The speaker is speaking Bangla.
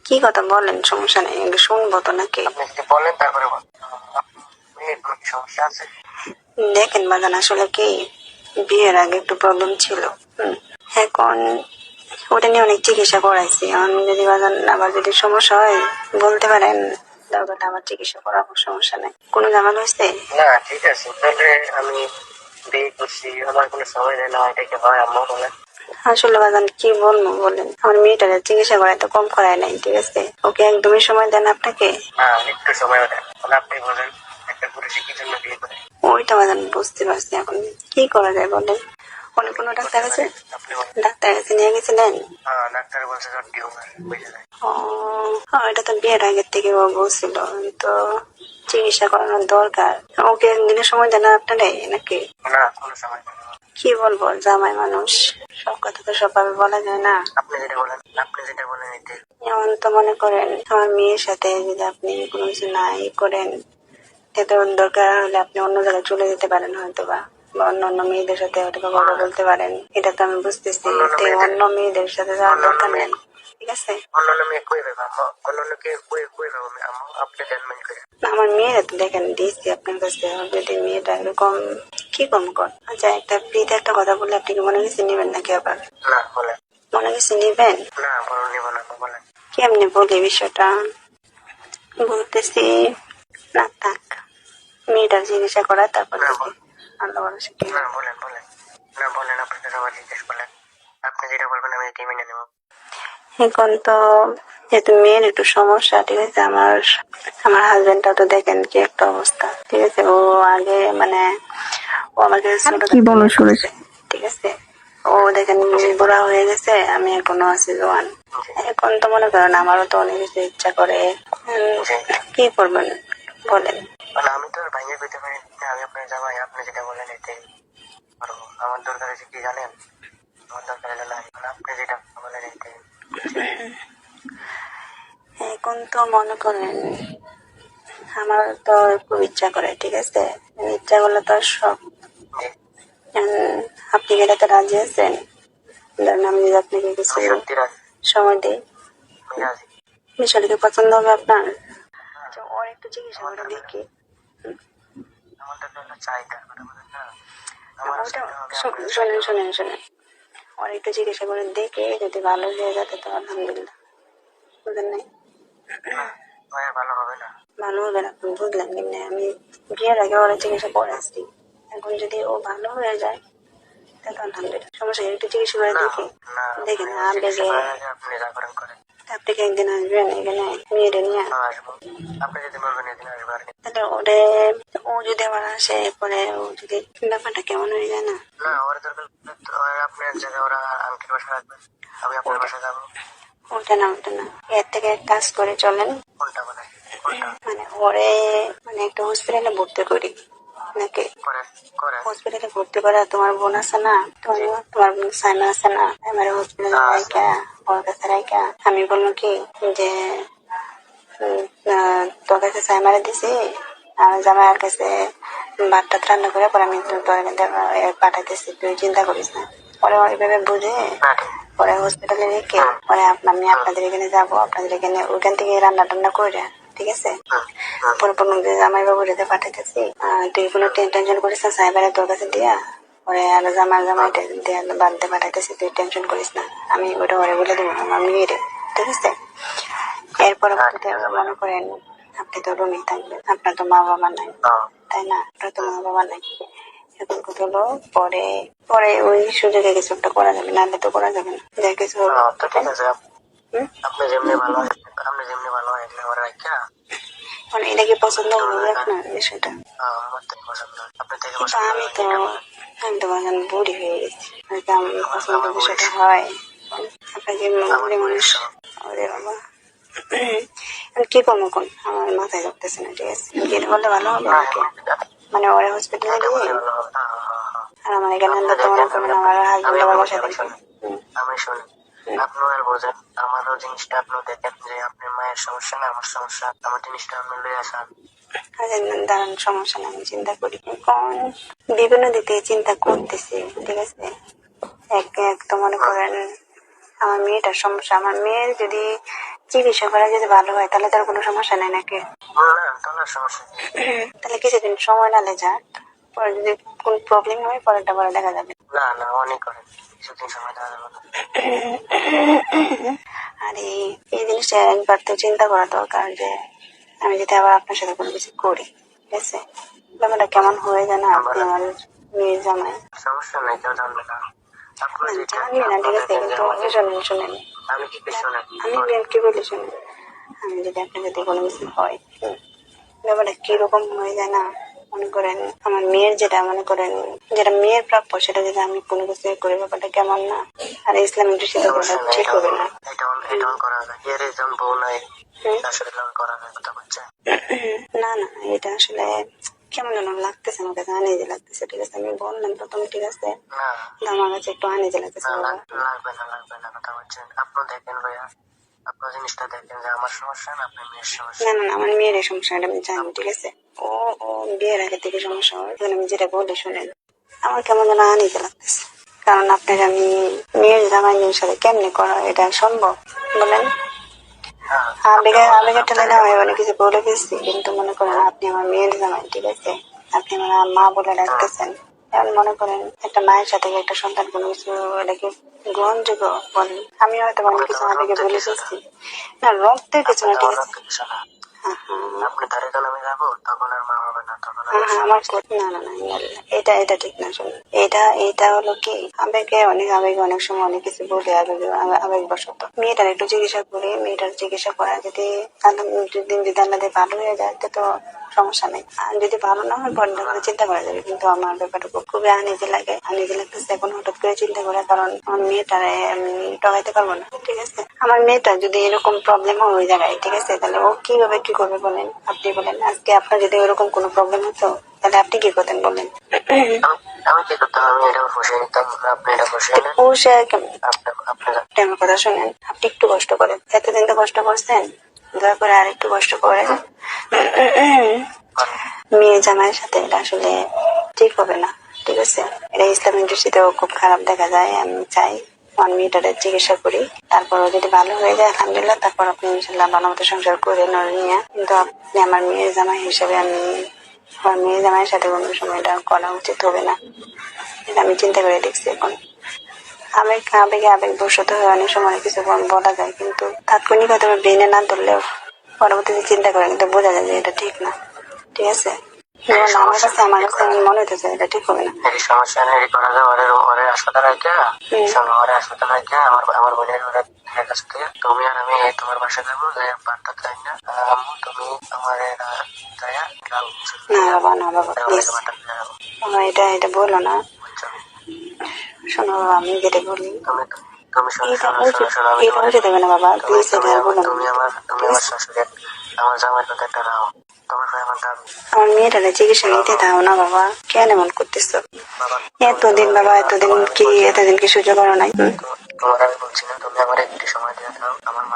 কি কথা বলেন? সমস্যা নেই, একটু শুনবো তো নাকি? আপনি যদি বলেন তারপরে সমস্যা আছে। দেখেন বাজান, আসলে কি বিয়ের আগে একটু প্রবলেম ছিল। এখন ওটা নিয়ে অনেক চিকিৎসা করাইছি। এখন যদি বাজান আবার যদি সমস্যা হয় বলতে পারেন, দরকারটা আমার চিকিৎসা করাবো, সমস্যা নেই। কোনো ঝামেলা হয়েছে? না ঠিক আছে, তাহলে আমি বিয়ে করছি, আমার কোনো সময় নেই না, এটা কি হয় আম্মা বলেন? আসলে বাজান কি বলবো বলেন, আমার মেয়েটার চিকিৎসা করায় তো কম করায় নাই, ঠিক আছে? ওকে একদমই সময় দেন আপনাকে? হ্যাঁ একটু সময় দেন, আপনি বলেন একটা পুরুষে কি জন্য বিয়ে করে? ওইটা বাজান বুঝতে পারছি, এখন কি করা যায় বলেন? অনেক কোনো ডাক্তার আছে, ডাক্তার কাছে নিয়ে গেছিলেন? হ্যাঁ ডাক্তার বলছে তোর টিউমার বুঝে যায়। এটা তো বিয়ের আগের থেকে ও বলছিল, তো চিকিৎসা করানোর দরকার। ওকে একদিনের সময় দেন আপনারাই নাকি? না কোনো সময় নেই। কি বলবো, জামাই মানুষ, সব কথা তো সবভাবে বলা যায় না। আপনি যেটা বলেন, আপনি যেটা বলেন এতে। যেমন তো মনে করেন আমার মেয়ের সাথে যদি আপনি কোনো কিছু নাই করেন, এতে দরকার হলে আপনি অন্য জায়গায় চলে যেতে পারেন হয়তো, বা অন্য অন্য মেয়েদের সাথে হয়তো কথা বলতে পারেন। এটা তো আমি বুঝতেছি, অন্য মেয়েদের সাথে যাওয়ার দরকার নেই, ঠিক আছে? অন্যান্য মেয়ে কই পাবো আম্মা, অন্যান্য কে কই কই পাবো আম্মা, আপনি ট্রিটমেন্ট করে। আমার মেয়েরা তো দেখেন দিয়েছি আপনার কাছে, যদি মেয়েটা এরকম কি কম কর। আচ্ছা, একটা ফ্রিতে একটা কথা বললে আপনি কি মনে কিছু নিবেন নাকি? আবার না বলেন। মনে কিছু নিবেন না বলুন, নিব না, বলেন। কেমনি বলি বিষয়টা বলতেছি না, থাক, মেয়েটার চিকিৎসা করা তারপর দেখি আল্লাহ ভরসা কি হয়। না বলেন বলেন, না বলেন, আপনাকে সবাই জিজ্ঞেস করলেন, আপনি যেটা বলবেন আমি এটাই মেনে নেব। এখন তো যেহেতু মেয়ের একটু সমস্যা, ঠিক আছে, আমার আমার হাজবেন্ডটা তো দেখেন কি একটা অবস্থা, ঠিক আছে? ও আগে মানে ও আমাকে ছোট কি বলো শুনেছি। ঠিক আছে, ও দেখেন বুড়া হয়ে গেছে, আমি এখনো আছি জোয়ান। এখন তো মনে করেন আমারও তো অনেক কিছু ইচ্ছা করে। কি করবেন বলেন? মানে আমি তো আর ভাইয়া পেতে পারি না, আমি আপনার জামাই, আপনি যেটা বলেন এটাই করবো। আমার দরকার আছে কি জানেন, আমার দরকার হলো না, আপনি যেটা বলেন এটাই। এখন তো মনে করেন আমার তো খুব ইচ্ছা করে, ঠিক আছে? ইচ্ছা করলে তো আর সব। আপনি কি এটাতে রাজি আছেন? ধরেন আমি যদি আপনাকে কিছু সময় দিই, বিষয়টাকে পছন্দ হবে আপনার? আচ্ছা, ওর একটু চিকিৎসা করে দেখি। আমার দরকার হলো চাহিদা, শোনেন শোনেন শোনেন, ওর একটু চিকিৎসা করে দেখে যদি ভালো হয়ে যায় তো আলহামদুলিল্লাহ, বুঝলেন? নাই ভালো হবে না, ভালো হবে না, আপনি বুঝলেন কিনা? আমি বিয়ের আগে ওরা চিকিৎসা করেছি, এখন যদি ও ভালো হয়ে যায় তাহলে আলহামদুলিল্লাহ, সমস্যা নেই, একটু চিকিৎসা করে দেখি। দেখেন আবেগে আপনি যা করেন করেন। আপনি কি একদিন আসবেন এখানে মেয়েরে নিয়ে? আসবো, আপনি যদি বলবেন এদিন আসবো। আর তাহলে ওরে, ও যদি আবার আসে পরে, ও যদি ব্যাপারটা কেমন হয়ে যায় না? না ওর দরকার, আপনি এক জায়গায় ওরা আঙ্কেল বাসা রাখবেন, আমি আপনার বাসা যাবো। ওটা না, ওটা না, এর থেকে এক কাজ করে চলেন। কোনটা বলে? মানে ওরে মানে একটা হসপিটালে ভর্তি করি নাকি? হসপিটালে ভর্তি করা, তোমার বোন আছে না, তোমার বোন সাইমা আছে না, আমার হসপিটালে রাইকা, ওর কাছে রাইকা আমি বলবো কি যে তোর কাছে সাইমারে দিছি, আর জামাইয়ের কাছে ভাতটা রান্না করে পরে আমি তোর পাঠাইতেছি, তুই চিন্তা করিস না। পরে ওইভাবে বুঝে পরে হসপিটালে রেখে পরে আমি আপনাদের এখানে যাবো, আপনাদের এখানে ওইখান থেকে রান্না টান্না করে, ঠিক আছে? জামাই বাবু রেতে পাঠাইতেছি, তুই কোনো টেনশন করিস না, সাইবারে তোর কাছে দিয়া পরে আরো জামাই দিয়ে বাড়িতে পাঠাইতেছি, তুই টেনশন করিস না, আমি ওটা ওরে বলে দেবো আমার মেয়েরে, ঠিক আছে? এরপর মনে করেন আপনি তো রুমেই থাকবেন, আপনার তো মা বাবা নাই, তাই না? আপনার তো মা বাবা নাই। এখন কথা হলো পরে পরে ওই সুযোগে কিছু একটা করা যাবে, নাহলে তো করা যাবে না, যা কিছু হলো। আপনি যেমনি ভালো হয়, আপনি যেমনি ভালো হয় আমার রাখা। মানে এটা কি পছন্দ হবে আপনার বিষয়টা? আমার তো পছন্দ, আপনি থেকে কিন্তু আমি তো বাগান বুড়ি হয়ে গেছি, হয়তো আমার পছন্দ বিষয়টা হয়। আপনাকে বুড়ি মানুষ, ওরে বাবা, কি করবো কোন আমার মাথায় ঢুকতেছে না, ঠিক আছে? যেটা বললে ভালো হবে নাকি? মানে ওরা হসপিটালে দিয়ে আর আমার এখানে তো মনে করবেন আমার হাজবেন্ড বাবার সাথে। আমি শুনি আপনার বোঝেন, আমারও জিনিসটা আপনি দেখেন যে আপনার মায়ের সমস্যা না আমার সমস্যা, আমার জিনিসটা আপনি লয়ে আসেন। দাঁড়ান, সমস্যা না, আমি চিন্তা করি, বিভিন্ন দিক থেকে চিন্তা করতেছি, ঠিক আছে? এক তো মনে করেন আমার মেয়েটার সমস্যা, আমার মেয়ের যদি চিকিৎসা করা যদি ভালো হয় তাহলে তার কোনো সমস্যা নাই নাকি? না তাহলে আর সমস্যা নেই। তাহলে কিছুদিন সময় নালে যাক, পরে যদি কোন প্রবলেম হয় পরেরটা পরে দেখা যাবে। না অনেক করে কিছুদিন সময় দেওয়া যাবে না। আর এই জিনিসটা একবার তো চিন্তা করা দরকার যে আমি যদি আবার আপনার সাথে কোনো কিছু করি, ঠিক আছে, ব্যাপারটা কেমন হয়ে যায় না? আপনি আমার মেয়ের জামাই। সমস্যা নেই, কেউ জানবে না। আপনার না, যেটা জানবি না, ঠিক আছে, কিন্তু শোনেন শোনেন, আমি কি শোনেন আমি কি বলি শোনেন, আমি যদি আপনার সাথে কোনো কিছু হয়, ব্যাপারটা কিরকম হয়ে যায় না? মনে করেন আমার মেয়ের যেটা, মনে করেন যেটা মেয়ের প্রাপ্য সেটা যদি আমি কোনো কিছু করে, ব্যাপারটা কেমন না? আর ইসলামিক দৃষ্টিতে ঠিক হবে না। এটা করা যায়, এর যেমন বউ নাই আসলে করা যায়, কথা বলছে। না না, এটা আসলে কেমন যেন লাগতেছে, আমার কাছে আনিজে লাগতেছে, ঠিক আছে, আমি বললাম প্রথমে, ঠিক আছে, কিন্তু আমার কাছে একটু আনিজে লাগতেছে। লাগবে না, কথা বলছেন। আপনি দেখেন ভাইয়া, আপনার জিনিসটা দেখেন যে আমার সমস্যা না আপনার মেয়ের সমস্যা। না না না, আমার মেয়ের এই সমস্যাটা আমি জানি, ঠিক আছে, ও ও বিয়ের আগে থেকে সমস্যা হয়, আমি যেটা বলি শুনেন, আমার কেমন যেন আনিজে লাগতেছে। কারণ আপনার আমি মেয়ের জামাইয়ের সাথে কেমনি করা, এটা সম্ভব বলেন? আবেগের ঠেলে না হয় অনেক কিছু বলে ফেলছি, কিন্তু মনে করেন আপনি আমার মেয়ের জামাই, ঠিক আছে, আপনি আমার মা বলে ডাকতেছেন, এখন মনে করেন একটা মায়ের সাথে একটা সন্তান কোনো কিছু, এটাকে গ্রহণযোগ্য বলেন? আমি হয়তো অনেক কিছু আবেগে বলে ফেলছি, না রক্তের কিছু না, ঠিক আছে। আপনি তারে আমি যাবো তখন আর মা হবে না, তখন আমার না না না, এটা এটা ঠিক না, শুনুন, এটা হলো কি আবেগে, অনেক সময় অনেক কিছু বলে আবেগ বসত। মেয়েটার একটু চিকিৎসা করি, মেয়েটার চিকিৎসা করা যদি যদি আল্লাহ ভালো হয়ে যায় তো সমস্যা নেই, আর যদি ভালো না হয় পরে তাহলে চিন্তা করা যাবে। কিন্তু আমার ব্যাপারটা খুবই আনিজে লাগতেছে এখন হঠাৎ করে চিন্তা করে, কারণ আমার মেয়েটারে আমি টকাইতে পারবো না, ঠিক আছে। আমার মেয়েটা যদি এরকম প্রবলেম হয়ে যায়, ঠিক আছে, তাহলে ও কিভাবে কি করবে বলেন? আপনি বলেন, আজকে আপনার যদি এরকম কোনো প্রবলেম হতো তাহলে আপনি কি করতেন বলেন? আমি কি করতাম? আমি এটা বসিয়ে নিতাম, আপনি এটা বসিয়ে নেন। আপনি আমার কথা শুনেন, আপনি একটু কষ্ট করেন, এতদিন তো কষ্ট করছেন, দয়া করে আর একটু কষ্ট করেন। মেয়ে জামাইয়ের সাথে এটা আসলে ঠিক হবে না, ঠিক আছে, এটা ইসলামিক দৃষ্টিতেও খুব খারাপ দেখা যায়। আমি চাই আমার মেয়েটারে চিকিৎসা করি, তারপর যদি ভালো হয়ে যায় আলহামদুলিল্লাহ, তারপর আপনি ইনশাল্লাহ ভালো মতো সংসার করে নিয়ে, কিন্তু আপনি আমার মেয়ের জামাই হিসেবে আমার মেয়ে জামাইয়ের সাথে কোনো সময় এটা করা উচিত হবে না, এটা আমি চিন্তা করে দেখছি। এখন আবেগে বশত হয়ে অনেক সময় কিছু বলা যায়, কিন্তু তাৎক্ষণিকতা ব্রেনে না ধরলেও পরবর্তীতে চিন্তা করে কিন্তু বোঝা যায় যে এটা ঠিক না, ঠিক আছে। আমার কাছে মনে হইতেছে এটা ঠিক হবে না। সমস্যা নেই, করা যায়। ওরে হাসপাতাল রাখা, ওরে হাসপাতাল রাখা, আমার বোনের ওরা কাছ থেকে তুমি আর আমি তোমার বাসা যাবো, পাটটা খাই না, আম্মু তুমি আমার না বাবা, না বাবা, প্লিজ বাবা, এটা বলো না, শোনো বাবা, আমি যেটা বলি এটা উঠে দেবে না বাবা, প্লিজ এটা বলো না। আমার জামাইয়ের কথা একটা রাও, তোমার আমার দাবি। আমার মেয়েটারে চিকিৎসা নিতে দাও না বাবা, কেন এমন করতেছো? এতদিন বাবা, এতদিন কি সুযোগ করো নাই? তোমার আমি বলছি না, তুমি আমার একটু সময় দিয়ে দাও, আমার মা